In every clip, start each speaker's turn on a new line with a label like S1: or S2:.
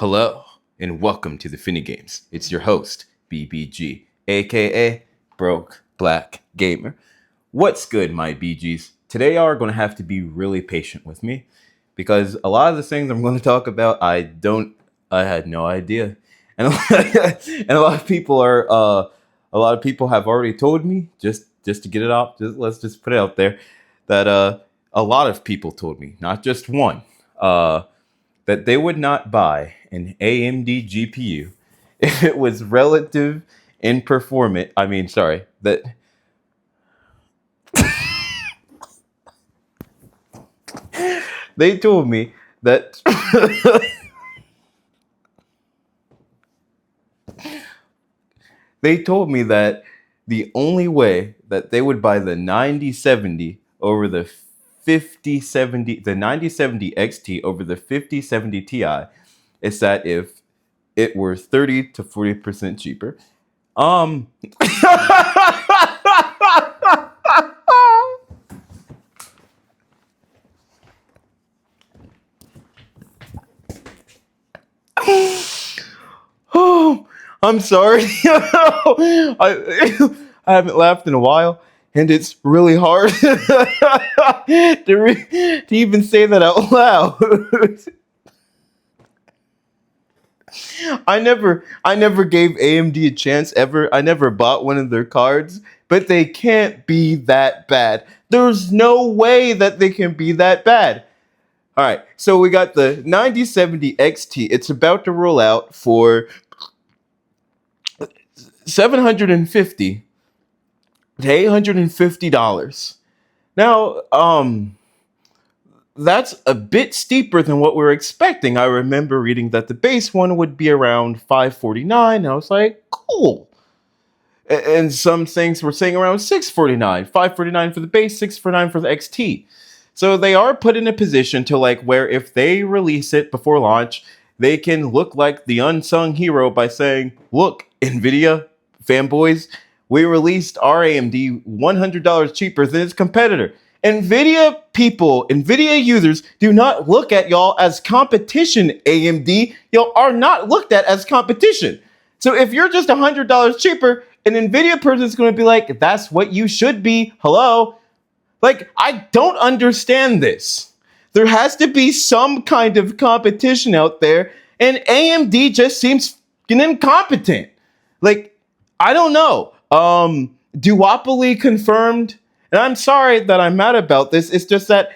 S1: Hello, and welcome to the Finny Games. It's your host, BBG, aka Broke Black Gamer. What's good, my BGs? Today, you are going to have to be really patient with me because a lot of the things I'm going to talk about, I had no idea, and and a lot of people have already told me just to get it off. Let's just put it out there that a lot of people told me, not just one. That they would not buy an AMD GPU if it was relative in performance. That they told me that they told me that the only way that they would buy the 9070 over the 5070, the 9070 XT over the 5070 Ti is that if it were 30 to 40% cheaper. Um Oh, I'm sorry. I haven't laughed in a while, and it's really hard to even say that out loud. I never gave AMD a chance ever. I never bought one of their cards, but they can't be that bad. There's no way that they can be that bad. All right, so we got the 9070 XT. It's about to roll out for 750 to $850. Now, that's a bit steeper than what we were expecting. I remember reading that the base one would be around 549. I was like, cool. And some things were saying around 649, 549 for the base, 649 for the XT. So they are put in a position to like where if they release it before launch, they can look like the unsung hero by saying, look, Nvidia fanboys, we released our AMD $100 cheaper than its competitor. Nvidia people, Nvidia users do not look at y'all as competition. AMD, y'all are not looked at as competition. So if you're just $100 cheaper, an Nvidia person is going to be like, that's what you should be. Hello? Like, I don't understand this. There has to be some kind of competition out there, and AMD just seems incompetent. Like, I don't know. Duopoly confirmed, and I'm sorry that I'm mad about this. It's just that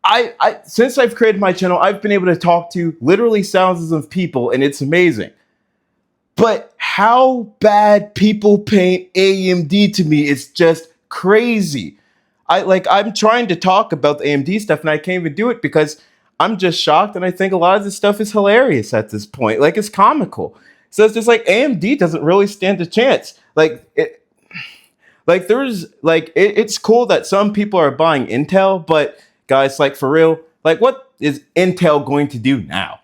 S1: I since I've created my channel, I've been able to talk to literally thousands of people, and it's amazing. But how bad people paint AMD to me is just crazy. I'm trying to talk about the AMD stuff, and I can't even do it because I'm just shocked, and I think a lot of this stuff is hilarious at this point. Like, it's comical. So it's just like AMD doesn't really stand a chance. It's cool that some people are buying Intel, but guys, like, for real, like, what is Intel going to do now?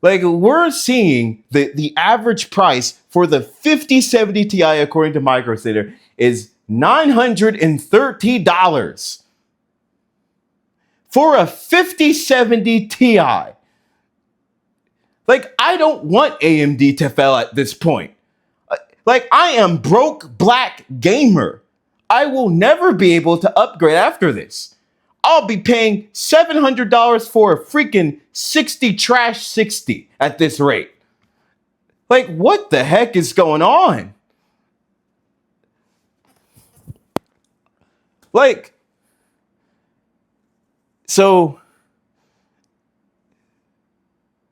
S1: Like, we're seeing the average price for the 5070 Ti, according to MicroStrategy, is $930 for a 5070 Ti. Like, I don't want AMD to fail at this point. Like, I am broke black gamer. I will never be able to upgrade after this. I'll be paying $700 for a freaking 60 at this rate. Like, what the heck is going on? Like, so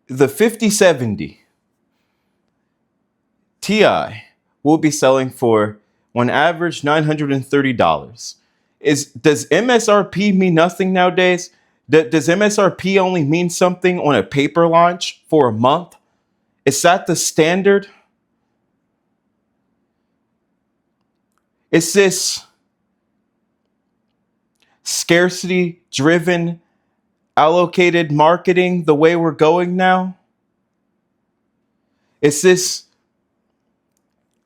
S1: the 5070 Ti will be selling for, on average, $930. Does MSRP mean nothing nowadays? Does MSRP only mean something on a paper launch for a month? Is that the standard? Is this scarcity-driven, allocated marketing the way we're going now? Is this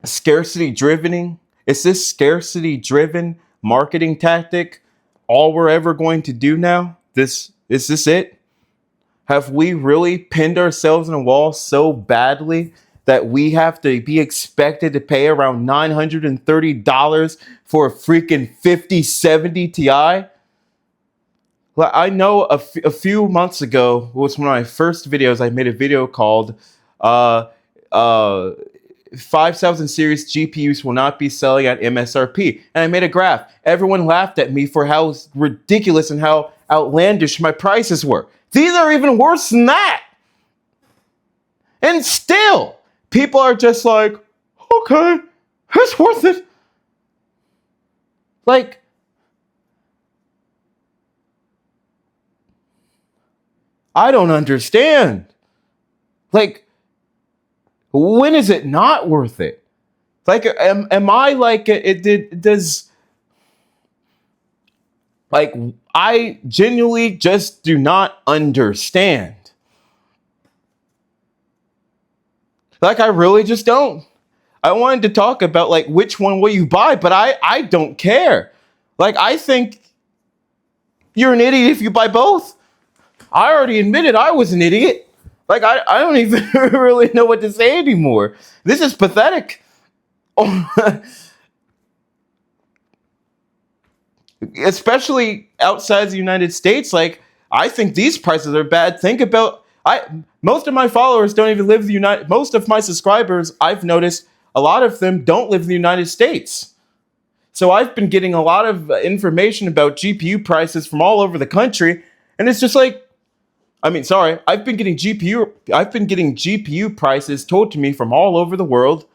S1: scarcity-driven? Is this scarcity-driven marketing tactic all we're ever going to do now? Is this it? Have we really pinned ourselves in a wall so badly that we have to be expected to pay around $930 for a freaking 5070 Ti? Well, I know a few months ago was one of my first videos. I made a video called uh, uh, 5000 series GPUs will not be selling at MSRP. And I made a graph. Everyone laughed at me for how ridiculous and how outlandish my prices were. These are even worse than that. And still, people are just like, okay, it's worth it. Like, I don't understand. Like, when is it not worth it? Like, am I like it does like I genuinely just do not understand. Like, I really just don't. I wanted to talk about like which one will you buy, but I don't care. Like, I think you're an idiot if you buy both. I already admitted I was an idiot. Like, I don't even really know what to say anymore. This is pathetic. Especially outside the United States, like, I think these prices are bad. Think about most of my followers don't even live in the United. Most of my subscribers, I've noticed, a lot of them don't live in the United States. So I've been getting a lot of information about GPU prices from all over the country, and it's just like, I mean, sorry, I've been getting GPU prices told to me from all over the world.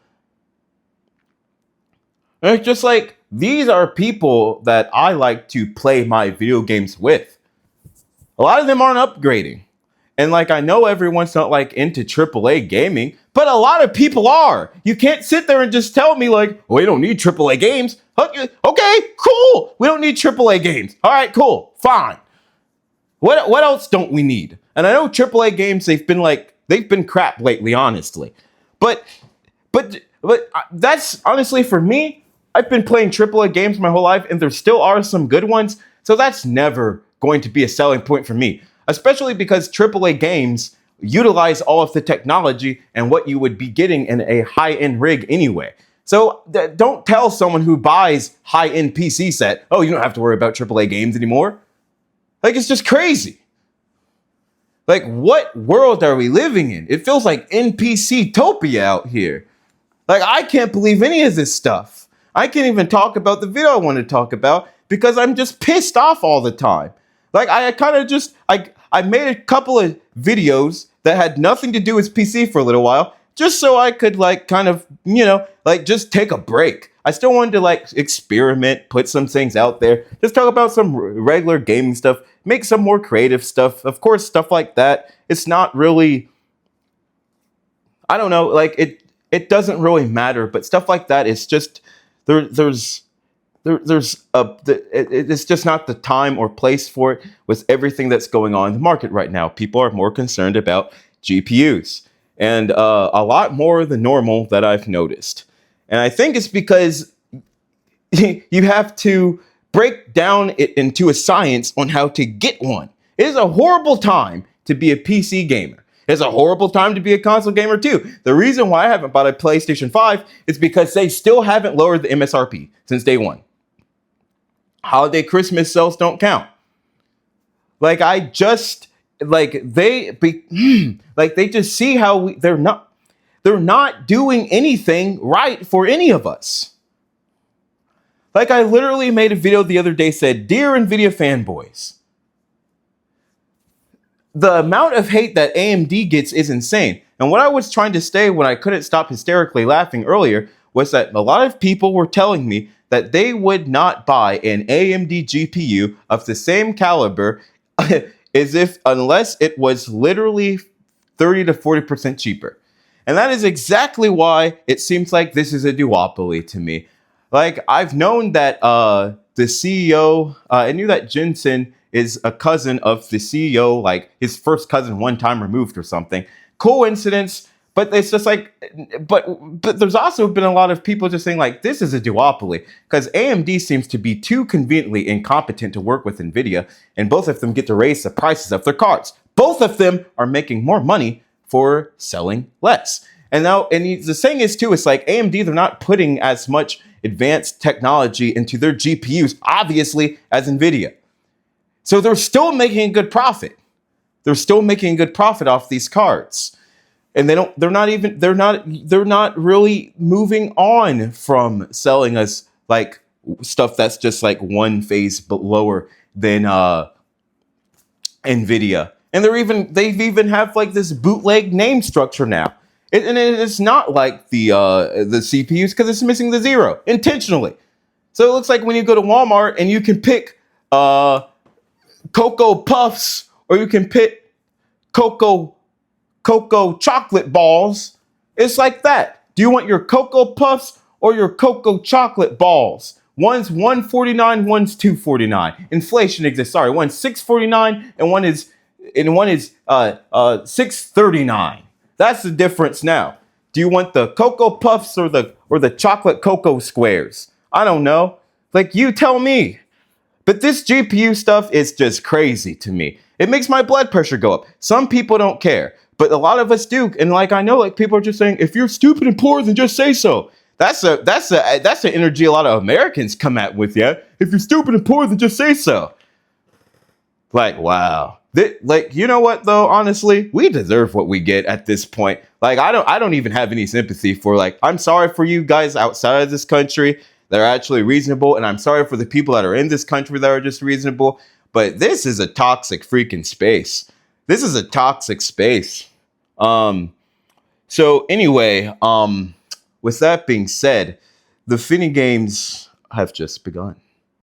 S1: And it's just like, these are people that I like to play my video games with. A lot of them aren't upgrading. And like, I know everyone's not like into AAA gaming, but a lot of people are. You can't sit there and just tell me like, we don't need AAA games. Okay, cool. We don't need AAA games. All right, cool, fine. What else don't we need? And I know AAA games, they've been crap lately, honestly. But that's honestly, for me, I've been playing AAA games my whole life, and there still are some good ones. So that's never going to be a selling point for me, especially because AAA games utilize all of the technology and what you would be getting in a high-end rig anyway. So don't tell someone who buys high-end PC set, oh, you don't have to worry about AAA games anymore. Like, it's just crazy. Like, what world are we living in? It feels like NPC-topia out here. Like, I can't believe any of this stuff. I can't even talk about the video I want to talk about because I'm just pissed off all the time. Like, I made a couple of videos that had nothing to do with PC for a little while, just so I could like kind of, like just take a break. I still wanted to like experiment, put some things out there, just talk about some regular gaming stuff, make some more creative stuff. Of course, stuff like that. It's not really, I don't know, like it doesn't really matter, but stuff like that is just, it's just not the time or place for it with everything that's going on in the market right now. People are more concerned about GPUs, and a lot more than normal that I've noticed. And I think it's because you have to break down it into a science on how to get one. It is a horrible time to be a PC gamer. It's a horrible time to be a console gamer too. The reason why I haven't bought a PlayStation 5 is because they still haven't lowered the MSRP since day one. Holiday Christmas sales don't count. Like, they just see how they're not doing anything right for any of us. Like, I literally made a video the other day said, "Dear Nvidia fanboys, the amount of hate that AMD gets is insane." And what I was trying to say when I couldn't stop hysterically laughing earlier was that a lot of people were telling me that they would not buy an AMD GPU of the same caliber unless it was literally 30 to 40% cheaper. And that is exactly why it seems like this is a duopoly to me. Like, I've known that the CEO, I knew that Jensen is a cousin of the CEO, like his first cousin one time removed or something. Coincidence, but it's just like, but there's also been a lot of people just saying like, this is a duopoly, because AMD seems to be too conveniently incompetent to work with Nvidia, and both of them get to raise the prices of their cards. both of them are making more money for selling less. And now, the thing is too, it's like AMD, they're not putting as much advanced technology into their GPUs, obviously, as Nvidia. So they're still making a good profit. They're still making a good profit off these cards. And they're not really moving on from selling us like stuff that's just like one phase lower than Nvidia. And they've even have like this bootleg name structure now. And it's not like the CPUs, because it's missing the zero intentionally. So it looks like when you go to Walmart and you can pick Cocoa Puffs, or you can pick Cocoa chocolate balls. It's like that. Do you want your Cocoa Puffs or your Cocoa chocolate balls? One's $1.49, one's $2.49. Inflation exists. Sorry, one's $6.49 and one is $6.39. That's the difference now. Do you want the Cocoa Puffs or the chocolate cocoa squares? I don't know. Like, you tell me. But this GPU stuff is just crazy to me. It makes my blood pressure go up. Some people don't care, but a lot of us do. And like, I know, like, people are just saying, if you're stupid and poor, then just say so. That's the energy a lot of Americans come at with you. If you're stupid and poor, then just say so. Like, wow. Like, you know what though? Honestly, we deserve what we get at this point. Like, I don't even have any sympathy for, like, I'm sorry for you guys outside of this country that are actually reasonable, and I'm sorry for the people that are in this country that are just reasonable. But this is a toxic freaking space. This is a toxic space. So anyway, with that being said, the Finny games have just begun.